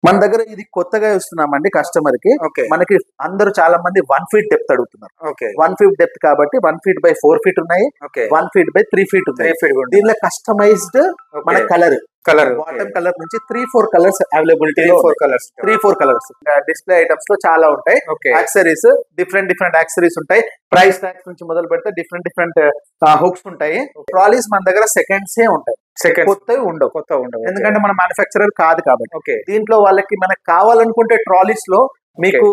మన దగ్గర ఇది కొత్తగా ఇస్తున్నామండి కస్టమర్ కి. మనకి అందరూ చాలా మంది 1 feet డెప్త్ అడుగుతున్నారు. 1 feet డెప్త్ కాబట్టి 1 feet by 4 feet ఉన్నాయి, 1 feet by 3 feet ఉన్నాయి. దీనిలో కస్టమైజ్డ్ మన కలర్ బాటమ్ కలర్ నుంచి 3-4 colours availability, 3-4 colours. Display items లో చాలా ఉంటాయి. యాక్సరీస్ డిఫరెంట్ యాక్సరీస్ ఉంటాయి. ప్రైస్ ట్యాగ్స్ నుంచి మొదలు పెడితే డిఫరెంట్ హుక్స్ ఉంటాయి. ట్రాలీస్ మన దగ్గర సెకండ్స్ ఉంటాయి, కొత్తవి ఉండవు. ఎందుకంటే మన మ్యానుఫ్యాక్చరర్ కాదు కాబట్టి. దీంట్లో వాళ్ళకి మనకు కావాలనుకుంటే ట్రాలీస్ లో మీకు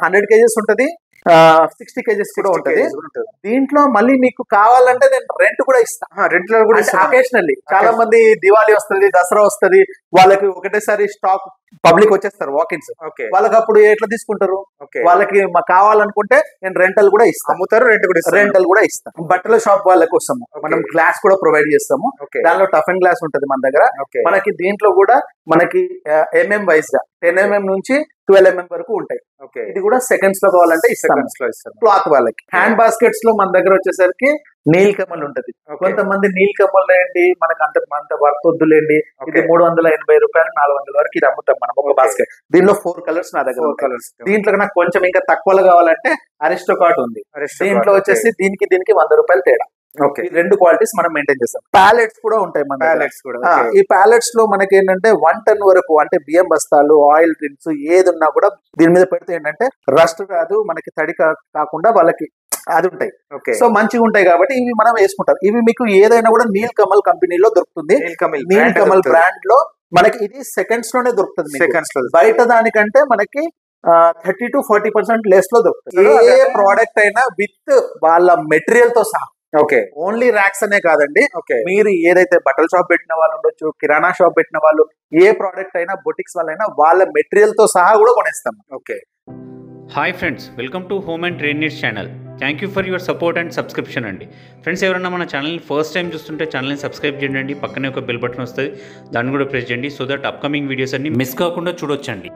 100 kgs ఉంటది, 60 kgs కూడా ఉంటది. దీంట్లో మళ్ళీ మీకు కావాలంటే నేను రెంట్ కూడా ఇస్తాను. రెంట్ లో కూడా అకేషనల్లీ చాలా మంది దివాళీ వస్తుంది, దసరా వస్తుంది, వాళ్ళకి ఒకటేసారి స్టాక్ పబ్లిక్ వచ్చేస్తారు వాకిన్స్. వాళ్ళకి అప్పుడు ఎట్లా తీసుకుంటారు? వాళ్ళకి కావాలనుకుంటే నేను రెంటల్ కూడా ఇస్తాను, అమ్ముతారు, రెంటల్ కూడా ఇస్తాను. బట్టల షాప్ వాళ్ళ కోసం మనం గ్లాస్ కూడా ప్రొవైడ్ చేస్తాము. దానిలో టఫ్ అండ్ గ్లాస్ ఉంటది మన దగ్గర. మనకి దీంట్లో కూడా మనకి MM వైజ్ గా 10 mm నుంచి 12 mm వరకు ఉంటాయి. ఇది కూడా సెకండ్స్ లో కావాలంటే ఇస్తాం. క్లాత్ వాళ్ళకి హ్యాండ్ బాస్కెట్స్ లో మన దగ్గర వచ్చేసరికి నీల్ కమల్ ఉంటది. కొంతమంది నీల్ కమల్ ఏంటి మనకు అంత వర్త్ వద్దులేండి, ఇది 380 రూపాయలు 400 వరకు ఇది అమ్ముతాం మనం ఒక బాస్కెట్. దీనిలో 4 కలర్స్ నా దగ్గర. దీంట్లో నాకు కొంచెం ఇంకా తక్కువలో కావాలంటే అరిస్టోకాట్ ఉంది. దీంట్లో వచ్చేసి దీనికి 100 రూపాయలు తేడా. రెండు క్వాలిటీస్ మనం మెయింటైన్ చేస్తాం. ప్యాలెట్స్ కూడా ఉంటాయి మన ప్యాలెట్స్ కూడా. ఈ ప్యాలెట్స్ లో మనకి ఏంటంటే 1 ton వరకు అంటే బియ్యం బస్తాలు, ఆయిల్ టిన్స్ ఏది ఉన్నా కూడా దీని మీద పెడితే ఏంటంటే రస్ట్ కాదు, మనకి తడి కాకుండా వాళ్ళకి అది ఉంటాయి. సో మంచిగా ఉంటాయి కాబట్టి ఇవి మనం వేసుకుంటాం. ఇవి మీకు ఏదైనా కూడా నీల్ కమల్ కంపెనీలో దొరుకుతుంది. నీల్ కమల్ బ్రాండ్ లో మనకి ఇది సెకండ్స్ లోనే దొరుకుతుంది. బయట దానికంటే మనకి 30 to 40% లెస్ లో దొరుకుతుంది. ఏ ప్రోడక్ట్ అయినా విత్ వాళ్ళ మెటీరియల్ తో సహా. ఓన్లీ ర్యాక్స్ అనే కాదండి, మీరు ఏదైతే బట్టల షాప్ పెట్టిన వాళ్ళు ఉండొచ్చు, కిరాణా షాప్ పెట్టిన వాళ్ళు, ఏ ప్రోడక్ట్ అయినా బొటిక్స్ వాళ్ళైనా వాళ్ళ మెటీరియల్ తో సహా కూడా కొనేస్తాం. Hi friends, welcome to home and trade needs channel. Thank you for your support and subscription అండి. ఫ్రెండ్స్, ఎవరైనా మన ఛానల్ని ఫస్ట్ టైం చూస్తుంటే ఛానల్ని సబ్స్క్రైబ్ చేయండి. పక్కనే ఒక బెల్ బటన్ వస్తుంది, దాన్ని కూడా ప్రెస్ చేయండి. సో దట్ అప్కమింగ్ వీడియోస్ అన్ని మిస్ కాకుండా చూడొచ్చండి.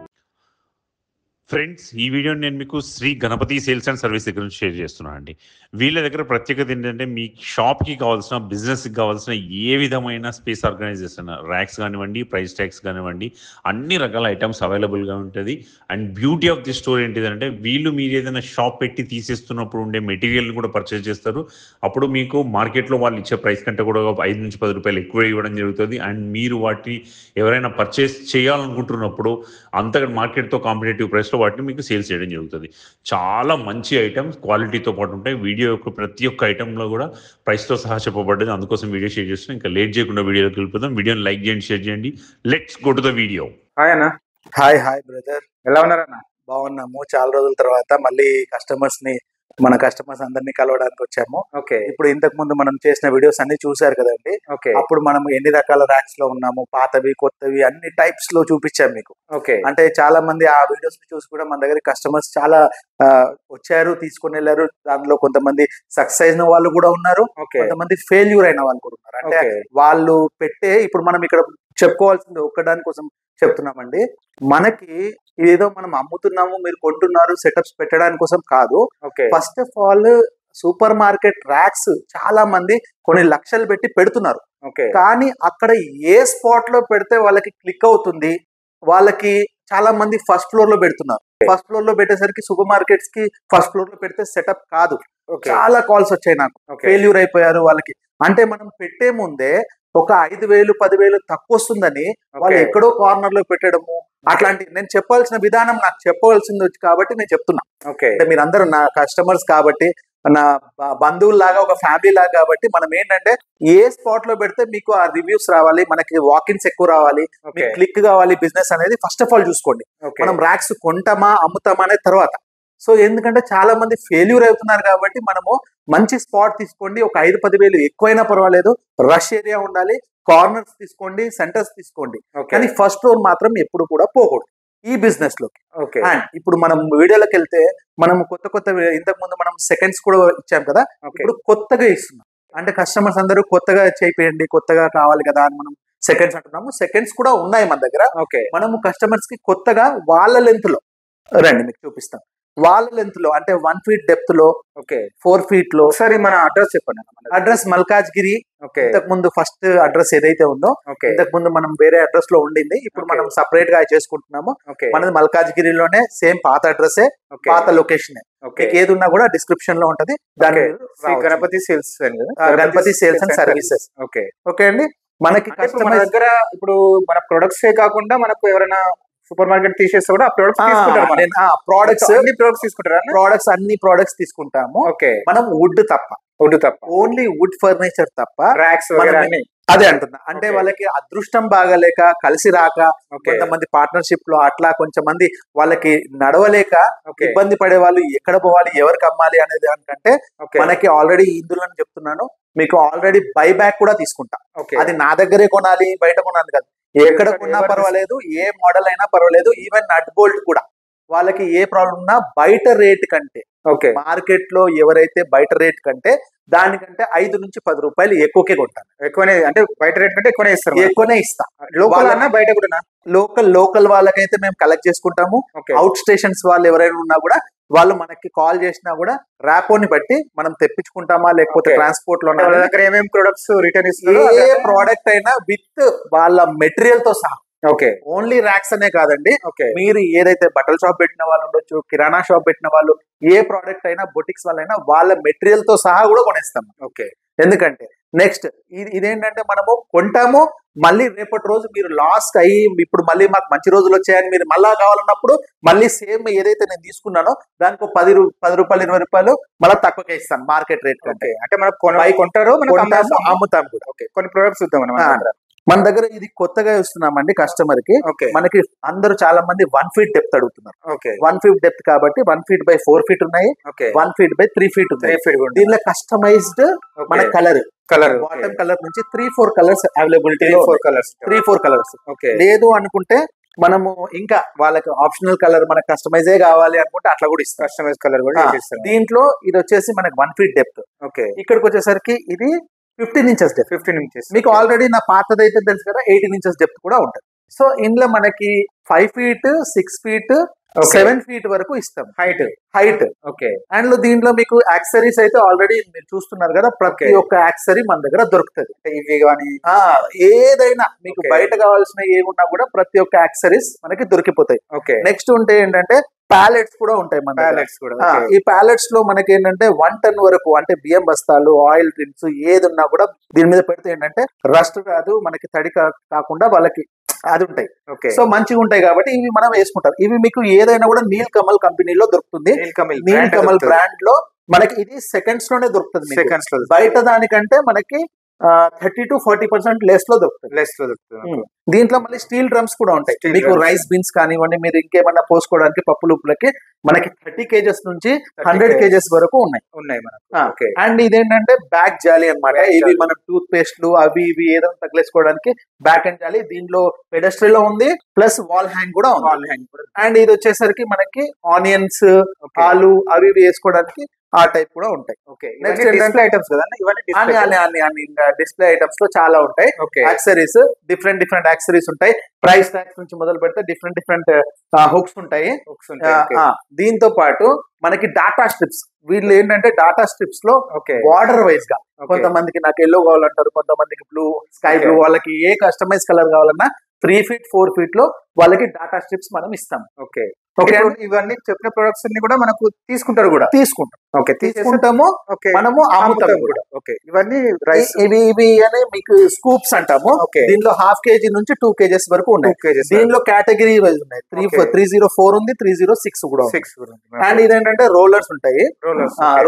ఫ్రెండ్స్, ఈ వీడియోని నేను మీకు Shri Ganapathi sales and service దగ్గర నుంచి షేర్ చేస్తున్నాను అండి. వీళ్ళ దగ్గర ప్రత్యేకత ఏంటంటే మీ షాప్కి కావాల్సిన, బిజినెస్కి కావాల్సిన ఏ విధమైన స్పేస్ ఆర్గనైజేషన్, ర్యాక్స్ కానివ్వండి, ప్రైస్ ట్యాగ్స్ కానివ్వండి, అన్ని రకాల ఐటమ్స్ అవైలబుల్గా ఉంటుంది. And beauty of the store ఏంటిదంటే వీళ్ళు మీరు ఏదైనా షాప్ పెట్టి తీసేస్తున్నప్పుడు ఉండే మెటీరియల్ని కూడా పర్చేస్ చేస్తారు. అప్పుడు మీకు మార్కెట్లో వాళ్ళు ఇచ్చే ప్రైస్ కంటే కూడా 5 నుంచి 10 రూపాయలు ఎక్కువ ఇవ్వడం జరుగుతుంది. అండ్ మీరు వాటిని ఎవరైనా పర్చేస్ చేయాలనుకుంటున్నప్పుడు అంతగా మార్కెట్తో కాంపిటేటివ్ ప్రైస్ వాటిని మీకు సేల్స్ చేయడం జరుగుతుంది. చాలా మంచి ఐటమ్స్ క్వాలిటీతో పాటు ఉంటాయి. వీడియో యొక్క ప్రతి ఒక్క ఐటెంలో కూడా ప్రైస్తో సహా చెప్పబడ్డది. అందుకోసం వీడియో షేర్ చేస్తున్నాం. ఇంకా లేట్ చేయకుండా వీడియోలోకి వెళ్ళిపోతాం. వీడియోని లైక్ చేయండి, షేర్ చేయండి. Let's go to the video. Hi అన్న. హాయ్ బ్రదర్, ఎలా ఉన్నారన్న? బాగున్నాము. చాలా రోజుల తర్వాత మళ్ళీ మన కస్టమర్స్ అందరినీ కలవడానికి వచ్చాము. ఇప్పుడు ఇంతకు ముందు మనం చేసిన వీడియోస్ అన్ని చూసారు కదండి. అప్పుడు మనం ఎన్ని రకాల ర్యాక్స్ లో ఉన్నాము, పాతవి కొత్తవి అన్ని టైప్స్ లో చూపించాం మీకు. అంటే చాలా మంది ఆ వీడియోస్ చూసి కూడా మన దగ్గర కస్టమర్స్ చాలా వచ్చారు, తీసుకుని వెళ్ళారు. దానిలో కొంతమంది సక్సెస్ అయిన వాళ్ళు కూడా ఉన్నారు, కొంతమంది ఫెయిల్యూర్ అయిన వాళ్ళు కూడా ఉన్నారు. అంటే వాళ్ళు ఇప్పుడు మనం ఇక్కడ చెప్పుకోవాల్సింది ఒక్కదాని కోసం చెప్తున్నామండి. మనకి ఏదో మనం అమ్ముతున్నాము, మీరు కొంటున్నారు, సెటప్స్ పెట్టడానికి కోసం కాదు. First of all super market racks చాలా మంది కొన్ని లక్షలు పెట్టి పెడుతున్నారు. కానీ అక్కడ ఏ స్పాట్ లో పెడితే వాళ్ళకి క్లిక్ అవుతుంది, వాళ్ళకి చాలా మంది ఫస్ట్ ఫ్లోర్ లో పెడుతున్నారు. ఫస్ట్ ఫ్లోర్ లో పెట్టేసరికి సూపర్ మార్కెట్స్ కి ఫస్ట్ ఫ్లోర్ లో పెడితే సెటప్ కాదు. చాలా కాల్స్ వచ్చాయి నాకు, ఫెయిల్యూర్ అయిపోయారు వాళ్ళకి. అంటే మనం పెట్టే ముందే ఒక 5,000 10,000 తక్కువ వస్తుందని వాళ్ళు ఎక్కడో కార్నర్ లో పెట్టడము, అట్లాంటి నేను చెప్పాల్సిన విధానం నాకు చెప్పవలసింది కాబట్టి నేను చెప్తున్నా. అంటే మీరందరూ నా కస్టమర్స్ కాబట్టి, నా బంధువుల్లాగా, ఒక ఫ్యామిలీ లాగా కాబట్టి మనం ఏంటంటే ఏ స్పాట్ లో పెడితే మీకు ఆ రివ్యూస్ రావాలి, మనకి వాకిన్స్ ఎక్కువ రావాలి, మీకు క్లిక్ కావాలి, బిజినెస్ అనేది ఫస్ట్ ఆఫ్ ఆల్ చూసుకోండి. మనం ర్యాక్స్ కొంటామా అమ్ముతామా అనేది తర్వాత. సో ఎందుకంటే చాలా మంది ఫెయిల్యూర్ అవుతున్నారు కాబట్టి మనము మంచి స్పాట్ తీసుకోండి. ఒక 5-10,000 ఎక్కువైనా పర్వాలేదు, రష్ ఏరియా ఉండాలి, కార్నర్స్ తీసుకోండి, సెంటర్స్ తీసుకోండి. కానీ ఫస్ట్ ఫ్లోర్ మాత్రం ఎప్పుడు కూడా పోకూడదు ఈ బిజినెస్ లోకి. అండ్ ఇప్పుడు మనం వీడియోలోకి వెళ్తే మనం కొత్త ఇంతకు ముందు మనం సెకండ్స్ కూడా ఇచ్చాం కదా, ఇప్పుడు కొత్తగా ఇస్తున్నాం. అంటే కస్టమర్స్ అందరూ కొత్తగా చేయండి, కొత్తగా కావాలి కదా అని మనం సెకండ్స్ అంటున్నాము. సెకండ్స్ కూడా ఉన్నాయి మన దగ్గర. మనము కస్టమర్స్ కి కొత్తగా వాళ్ళ లెంత్ లో రండి, మీకు చూపిస్తాం. వాళ్ళ లెంత్ లో అంటే 1 feet డెప్త్ లో, 4 feet లో. సరే, మన అడ్రస్ చెప్పండి. అడ్రస్ మల్కాజ్గిరి. ఇంతకు ముందు ఫస్ట్ అడ్రస్ ఏదైతే ఉందో, ఇంతకు ముందు మనం వేరే అడ్రస్ లో ఉండింది, ఇప్పుడు మనం సపరేట్ గా చేసుకుంటున్నాము. మనది మల్కాజ్గిరిలోనే, సేమ్ పాత అడ్రస్, పాత లొకేషన్. ఏది ఉన్నా కూడా డిస్క్రిప్షన్ లో ఉంటది. దాని Ganapathi sales, Ganapathi sales and services. Okay అండి. మనకి మన దగ్గర ఇప్పుడు మన ప్రొడక్ట్స్ కాకుండా మనకు ఎవరైనా సూపర్ మార్కెట్ తీసేస్తే కూడా ఆ ప్రొడక్ట్స్ తీసుకుంటారా? ప్రొడక్ట్స్ అన్ని ప్రొడక్ట్స్ తీసుకుంటాము. మనం వుడ్ తప్ప, ఓన్లీ వుడ్ ఫర్నిచర్ తప్ప, ర్యాక్స్ అదే అంటున్నా. అంటే వాళ్ళకి అదృష్టం బాగలేక, కలిసి రాక, కొంతమంది పార్ట్నర్షిప్ లో అట్లా, కొంచెమంది వాళ్ళకి నడవలేక ఇబ్బంది పడే వాళ్ళు ఎక్కడ పోవాలి, ఎవరికి అమ్మాలి అనేది దానికంటే మనకి ఆల్రెడీ ఇందులో చెప్తున్నాను, మీకు ఆల్రెడీ బై బ్యాక్ కూడా తీసుకుంటా. అది నా దగ్గరే కొనాలి, బయట కొనాలి కాదు, ఎక్కడ కొన్నా పర్వాలేదు, ఏ మోడల్ అయినా పర్వాలేదు. ఈవెన్ నట్ బోల్ట్ కూడా వాళ్ళకి ఏ ప్రాబ్లం ఉన్నా బయట రేట్ కంటే, మార్కెట్ లో ఎవరైతే బయట రేట్ కంటే దానికంటే 5 నుంచి 10 రూపాయలు ఎక్కువకే కొంటాను. ఎక్కువనే అంటే బయట రేట్ కంటే ఎక్కువనే ఇస్తా. లోకల్ అన్నా బయట కూడా? లోకల్ వాళ్ళకైతే మేము కలెక్ట్ చేసుకుంటాము. అవుట్ స్టేషన్స్ వాళ్ళు ఎవరైనా ఉన్నా కూడా వాళ్ళు మనకి కాల్ చేసినా కూడా ర్యాపోని బట్టి మనం తెప్పించుకుంటామా, లేకపోతే ట్రాన్స్పోర్ట్ లో ఏమేమి ప్రొడక్ట్స్ రిటర్న్ ఇస్తారు. ఏ ప్రోడక్ట్ అయినా విత్ వాళ్ళ మెటీరియల్ తో సహా. ఓన్లీ ర్యాక్స్ అనే కాదండి, మీరు ఏదైతే బట్టల షాప్ పెట్టిన వాళ్ళు ఉండొచ్చు, కిరాణా షాప్ పెట్టిన వాళ్ళు, ఏ ప్రోడక్ట్ అయినా, బొటిక్స్ వాళ్ళైనా వాళ్ళ మెటీరియల్ తో సహా కూడా కొనేస్తాం. ఎందుకంటే నెక్స్ట్ ఇదేంటంటే మనము కొంటాము, మళ్ళీ రేపటి రోజు మీరు లాస్ అయ్యి, ఇప్పుడు మళ్ళీ మాకు మంచి రోజులు వచ్చాయని మీరు మళ్ళా కావాలన్నప్పుడు మళ్ళీ సేమ్ ఏదైతే నేను తీసుకున్నానో దానికి 10 రూపాయలు 20 రూపాయలు మళ్ళీ తక్కువగా ఇస్తాను మార్కెట్ రేట్ కంటే. అంటే మనకు కొంటారు, అమ్ముతాం కూడా. కొన్ని ప్రొడక్ట్స్ చూద్దాం మన దగ్గర. ఇది కొత్తగా ఇస్తున్నామండి కస్టమర్ కి. మనకి అందరూ చాలా మంది 1 feet డెప్త్ అడుగుతున్నారు. 1 feet డెప్త్ కాబట్టి 1 feet by 4 feet ఉన్నాయి, 1 feet by 3 feet ఉన్నాయి. దీనిలో కస్టమైజ్డ్ మన కలర్ బాటమ్ కలర్ నుంచి 3-4 కలర్స్ అవైలబిలిటీ, 3-4 కలర్స్. లేదు అనుకుంటే మనము ఇంకా వాళ్ళకి ఆప్షనల్ కలర్ మనకు కస్టమైజే కావాలి అనుకుంటే అట్లా కూడా ఇస్తాం. కస్టమైజ్ కలర్ కూడా దీంట్లో ఇది వచ్చేసి మనకి 1 feet డెప్త్. ఇక్కడికి వచ్చేసరికి ఇది 15 inches డెప్త్. 15 inches. మీకు ఆల్రెడీ నా పాతదైతే తెలుసు కదా, 18 inches డెప్త్ కూడా ఉంటుంది. సో ఇందులో మనకి 5 feet, 6 feet, 7 feet వరకు ఇస్తాం హైట్. అండ్ దీంట్లో మీకు యాక్సరీస్ అయితే ఆల్రెడీ మీరు చూస్తున్నారు కదా, ప్రతి ఒక్క యాక్సరీ మన దగ్గర దొరుకుతుంది. ఇవి కానీ ఏదైనా మీకు బయట కావాల్సిన ఏమున్నా కూడా ప్రతి ఒక్క యాక్సరీస్ మనకి దొరికిపోతాయి. నెక్స్ట్ ఉంటే ఏంటంటే ప్యాలెట్స్ కూడా ఉంటాయి మన ప్యాలెట్స్ కూడా. ఈ ప్యాలెట్స్ లో మనకి ఏంటంటే 1 ton వరకు, అంటే బియ్యం బస్తాలు, ఆయిల్ టిన్స్ ఏది ఉన్నా కూడా దీని మీద పెడితే ఏంటంటే రస్ట్ కాదు, మనకి తడి కాకుండా వాళ్ళకి అది ఉంటాయి. సో మంచిగా ఉంటాయి కాబట్టి ఇవి మనం వేసుకుంటాం. ఇవి మీకు ఏదైనా కూడా నీల్ కమల్ కంపెనీలో దొరుకుతుంది. నీల్ కమల్ బ్రాండ్ లో మనకి ఇది సెకండ్స్ లోనే దొరుకుతుంది. బయట దానికంటే మనకి 30 to 40% లెస్ లో దొరుకుతుంది. దీంట్లో మళ్ళీ స్టీల్ డ్రమ్స్ కూడా ఉంటాయి. మీకు రైస్ బీన్స్ కానివ్వండి, మీరు ఇంకేమన్నా పోసుకోవడానికి పప్పు ఉప్పులకి మనకి 30 kgs నుంచి 100 kgs వరకు ఉన్నాయి మనకు. అండ్ ఇదేంటంటే బ్యాక్ జాలీ అన్నమాట. ఇవి మన టూత్ పేస్ట్లు అవి ఇవి ఏదైనా తగిలేసుకోవడానికి బ్యాక్ అండ్ జాలీ. దీంట్లో పెడస్ట్రీ లో ఉంది, ప్లస్ వాల్ హ్యాంగ్ కూడా ఉంది. అండ్ ఇది వచ్చేసరికి మనకి ఆనియన్స్, ఆలు అవి ఇవి వేసుకోవడానికి ఆ టైప్ కూడా ఉంటాయి. నెక్స్ట్ డిస్ప్లే ఐటమ్స్ కదా, ఇవన్నీ డిస్ప్లే ఐటమ్స్ లో చాలా ఉంటాయి. యాక్సరీస్ డిఫరెంట్ యాక్సరీస్ ఉంటాయి. ప్రైస్ ట్యాగ్స్ నుంచి మొదలు పెడితే డిఫరెంట్ హుక్స్ ఉంటాయి. దీంతో పాటు మనకి డాటా స్ట్రిప్స్. వీళ్ళు ఏంటంటే డాటా స్ట్రిప్స్ లో బార్డర్ వైజ్ గా, కొంతమందికి నాకు ఎల్లో కావాలంటారు, కొంతమందికి బ్లూ, స్కై బ్లూ, వాళ్ళకి ఏ కస్టమైజ్ కలర్ కావాలన్నా 3 feet 4 feet లో వాళ్ళకి డాటా స్ట్రిప్స్ మనం ఇస్తాం. ఇవన్నీ చెప్పిన ప్రొడక్ట్స్ అన్ని కూడా మనకు తీసుకుంటాము, మనము అమ్ముతాము కూడా. ఇవన్నీ రైస్ ఇవి అని మీకు స్కూప్స్ అంటాము. దీనిలో 1/2 kg నుంచి 2 kgs వరకు ఉన్నాయి. దీనిలో కేటగిరీ వైజ్ ఉన్నాయి. 304 ఉంది, 306 కూడా. అండ్ ఇదేంటంటే రోలర్స్ ఉంటాయి,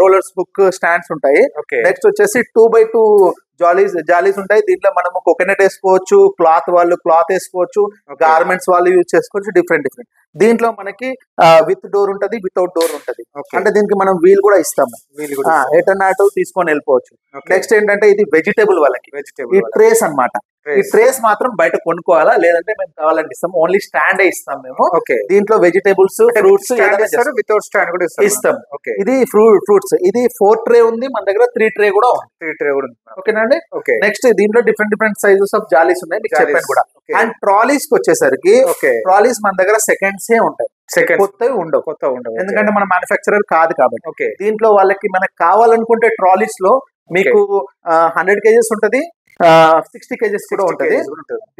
రోలర్స్ బుక్ స్టాండ్స్ ఉంటాయి. నెక్స్ట్ వచ్చేసి 2x2 జాలీస్ ఉంటాయి. దీంట్లో మనము కోకోనట్ వేసుకోవచ్చు, క్లాత్ వాళ్ళు క్లాత్ వేసుకోవచ్చు, గార్మెంట్స్ వాళ్ళు యూజ్ చేసుకోవచ్చు. డిఫరెంట్ దీంట్లో మనకి విత్ డోర్ ఉంటది, వితౌట్ డోర్ ఉంటది. అంటే దీనికి మనం వీల్ కూడా ఇస్తాము, ఎటర్నాటు తీసుకొని వెళ్ళిపోవచ్చు. నెక్స్ట్ ఏంటంటే ఇది వెజిటేబుల్ వాళ్ళకి ఈ ట్రేస్ అన్నమాట. ఈ ట్రేస్ మాత్రం బయట కొనుక్కోవాలా, లేదంటే మేము కావాలంటే ఇస్తాం. ఓన్లీ స్టాండ్ ఇస్తాం మేము. దీంట్లో వెజిటేబుల్స్, ఫ్రూట్స్ వితౌట్ స్టాండ్ కూడా ఇస్తాం. ఇది ఫ్రూట్స్. ఇది 4 tray ఉంది మన దగ్గర, 3 tray కూడా ఉంది. ఓకేనా అండి. నెక్స్ట్ దీంట్లో డిఫరెంట్ సైజెస్ ఆఫ్ జాలీస్ ఉన్నాయి, మీకు చెప్పాను కూడా. అండ్ ట్రాలీస్ కి వచ్చేసరికి ట్రాలీస్ మన దగ్గర సెకండ్స్ ఉంటాయి. కొత్తవి ఉండవు ఎందుకంటే మన మ్యానుఫ్యాక్చరర్ కాదు కాబట్టి. ఓకే. దీంట్లో వాళ్ళకి మనకు కావాలనుకుంటే ట్రాలీస్ లో మీకు 100 కేజెస్ ఉంటది, 60 కేజెస్ కూడా ఉంటది.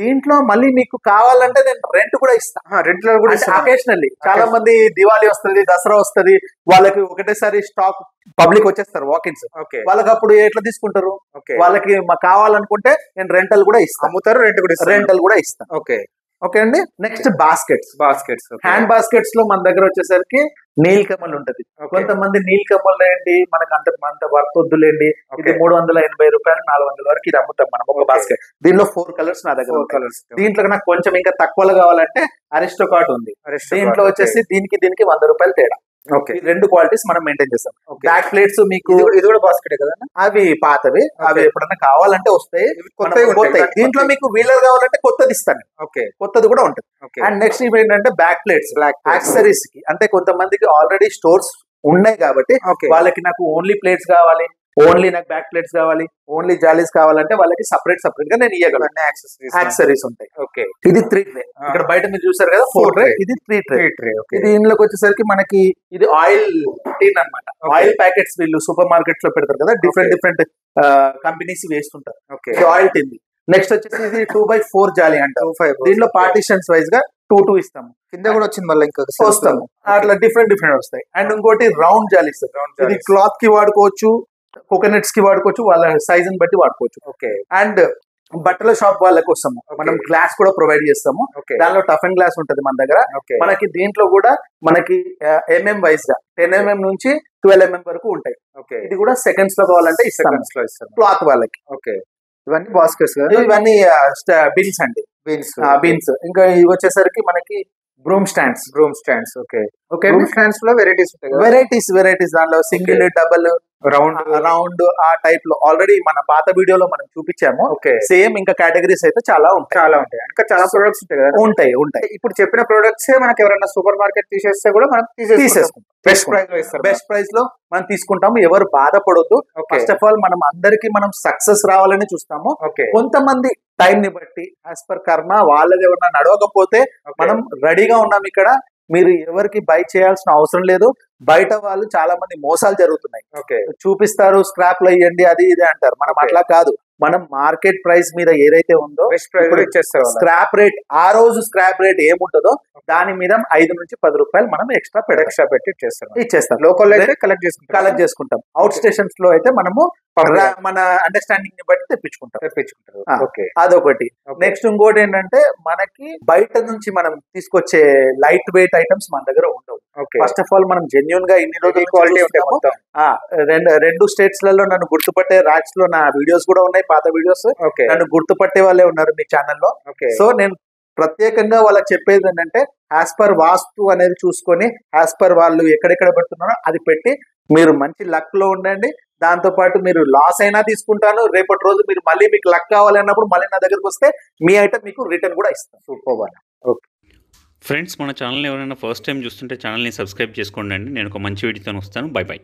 దీంట్లో మళ్ళీ మీకు కావాలంటే నేను రెంట్ కూడా ఇస్తాను. రెంట్ లో కూడా అకేషనల్లీ చాలా మంది దివాళీ వస్తుంది, దసరా వస్తుంది, వాళ్ళకి ఒకటేసారి స్టాక్ పబ్లిక్ వచ్చేస్తారు వాకిన్స్. వాళ్ళకి అప్పుడు ఎట్లా తీసుకుంటారు? వాళ్ళకి కావాలనుకుంటే నేను రెంటల్ కూడా ఇస్తాను, అమ్ముతారు, రెంటల్ కూడా ఇస్తాను. ఓకే అండి. నెక్స్ట్ బాస్కెట్స్ హ్యాండ్ బాస్కెట్స్ లో మన దగ్గర వచ్చేసరికి నీల్ కమల్ ఉంటది. కొంతమంది నీల్ కమల్ ఏంటి మనకు అంత వర్త్ వద్దులేండి, ఇది 380 రూపాయలు 400 వరకు ఇది అమ్ముతాం మనం ఒక బాస్కెట్. దీనిలో 4 కలర్స్ నా దగ్గర కలర్స్. దీంట్లో నాకు కొంచెం ఇంకా తక్కువలో కావాలంటే అరిస్టోకాట్ ఉంది. దీంట్లో వచ్చేసి దీనికి 100 రూపాయలు తేడా. ఈ 2 క్వాలిటీస్ మనం మెయింటైన్ చేస్తాం. బ్యాక్ ప్లేట్స్ మీకు ఇది కూడా బాస్కెట్ కదా, అవి పాతవి, అవి ఎప్పుడన్నా కావాలంటే వస్తాయి. దీంట్లో మీకు వీలర్ కావాలంటే కొత్తది ఇస్తాను, కొత్తది కూడా ఉంటుంది. అండ్ నెక్స్ట్ ఏంటంటే బ్యాక్ ప్లేట్స్ యాక్సెసరీస్ కి, అంటే కొంతమందికి ఆల్రెడీ స్టోర్స్ ఉన్నాయి కాబట్టి వాళ్ళకి నాకు ఓన్లీ ప్లేట్స్ కావాలి, ఓన్లీ నాకు బ్యాక్ ప్లేట్స్ కావాలి, ఓన్లీ జాలీస్ కావాలంటే వాళ్ళకి సపరేట్ గా నేను ఇవ్వగలను. యాక్సెసరీస్ ఉంటాయి. ఇది 3 ట్రే. ఇక్కడ బయట మీరు చూసారు కదా 4 ట్రే, ఇది 3 ట్రే. ఇది దీనిలోకి వచ్చేసరికి మనకి ఇది ఆయిల్ టీన్ అన్నమాట. ఆయిల్ ప్యాకెట్స్ వీళ్ళు సూపర్ మార్కెట్స్ లో పెడతారు కదా, డిఫరెంట్ కంపెనీస్ వేస్తుంటారు. ఇది ఆయిల్ టీన్. నెక్స్ట్ వచ్చేసి ఇది 2x4 జాలీ అంటారు. దీనిలో పార్టీషన్స్ వైజ్ గా 2 ఇస్తాము. కింద కూడా వచ్చింది మళ్ళీ ఇంకా వస్తాము, అట్లా డిఫరెంట్ వస్తాయి. అండ్ ఇంకోటి రౌండ్ జాలీస్, ఇది క్లాత్ కి వాడుకోవచ్చు, కోకోనట్స్ కి వాడుకోవచ్చు, వాళ్ళ సైజ్ ని బట్టి వాడుకోవచ్చు. అండ్ బట్టల షాప్ వాళ్ళకి వస్తాము, మనం గ్లాస్ కూడా ప్రొవైడ్ చేస్తాము. దానిలో టఫ్ అండ్ గ్లాస్ ఉంటది మన దగ్గర. మనకి దీంట్లో కూడా మనకి ఎంఎం వైజ్ గా 10 mm నుంచి 12 mm వరకు ఉంటాయి. ఇది కూడా సెకండ్స్ లో కావాలంటే ఇస్తాను క్లాత్ వాళ్ళకి. ఇవన్నీ బాస్కెట్స్, ఇవన్నీ బిన్స్ అండి, బీన్స్. ఇంకా ఇవి వచ్చేసరికి మనకి బ్రూమ్ స్టాండ్స్. బ్రూమ్ స్టాండ్స్ లో వెరైటీస్ దానిలో సింగిల్, డబుల్, రౌండ్ ఆ టైప్ లో ఆల్రెడీ మన పాత వీడియోలో మనం చూపించాము. సేమ్ ఇంకా కేటగిరీస్ అయితే చాలా ఉంటాయి. ఇంకా చాలా ప్రొడక్ట్స్ ఉంటాయి కదా. ఉంటాయి. ఇప్పుడు చెప్పిన ప్రొడక్ట్స్ మనకి ఎవరైనా సూపర్ మార్కెట్ తీసేస్తే కూడా మనం తీసేసుకుంటాం. బెస్ట్ ప్రైస్ లో మనం తీసుకుంటాము. ఎవరు బాధపడొద్దు. ఫస్ట్ ఆఫ్ ఆల్ మనం సక్సెస్ రావాలని చూస్తాము. కొంతమంది టైం ని బట్టి యాజ్ పర్ కర్మ వాళ్ళది ఎవరన్నా నడవకపోతే మనం రెడీగా ఉన్నాం ఇక్కడ. మీరు ఎవరికి బై చేయాల్సిన అవసరం లేదు. బయట వాళ్ళు చాలా మంది మోసాలు జరుగుతున్నాయి. చూపిస్తారు స్క్రాప్ లో ఇవ్వండి అది ఇది అంటారు. మనం అట్లా కాదు. మనం మార్కెట్ ప్రైస్ మీద ఏదైతే ఉందో స్క్రాప్ రేట్, ఆ రోజు స్క్రాప్ రేట్ ఏముంటుందో దాని మీద 5 నుంచి 10 రూపాయలు మనం ఎక్స్ట్రా పెట్టి ఇచ్చేస్తాం. లోకల్ అయితే కలెక్ట్ చేసుకుంటాం. అవుట్ స్టేషన్స్ లో అయితే మనము మన అండర్స్టాండింగ్ ని బట్టి తెప్పించుకుంటారు. అదొకటి. నెక్స్ట్ ఇంకోటి ఏంటంటే మనకి బయట నుంచి మనం తీసుకొచ్చే లైట్ వెయిట్ ఐటమ్స్ మన దగ్గర ఉండవు. ఫస్ట్ ఆఫ్ ఆల్ మనం జెన్యూన్ గా ఇన్ని రోజులు క్వాలిటీ ఉంటాయి. 2 స్టేట్స్ లలో నన్ను గుర్తుపట్టే ర్యాక్స్ లో నా వీడియోస్ కూడా ఉన్నాయి, పాత వీడియోస్. నన్ను గుర్తుపట్టే వాళ్ళే ఉన్నారు మీ ఛానల్లో. సో నేను ప్రత్యేకంగా వాళ్ళకి చెప్పేది ఏంటంటే యాజ్ పర్ వాస్తు అనేది చూసుకొని యాజ్ పర్ వాళ్ళు ఎక్కడెక్కడ పెడుతున్నారో అది పెట్టి మీరు మంచి లక్ లో ఉండండి. దాంతో పాటు మీరు లాస్ అయినా తీసుకుంటాను. రేపటి రోజు మీరు మళ్ళీ మీకు లక్ కావాలి అన్నప్పుడు మళ్ళీ నా దగ్గరకు వస్తే మీ ఐటమ్ మీకు రిటర్న్ కూడా ఇస్తాను. సూపర్. ఫ్రెండ్స్, మన ఛానల్ ఎవరైనా ఫస్ట్ టైం చూస్తుంటే ఛానల్ని సబ్స్క్రైబ్ చేసుకోండి. నేను ఒక మంచి వీడియోతో వస్తాను. బై.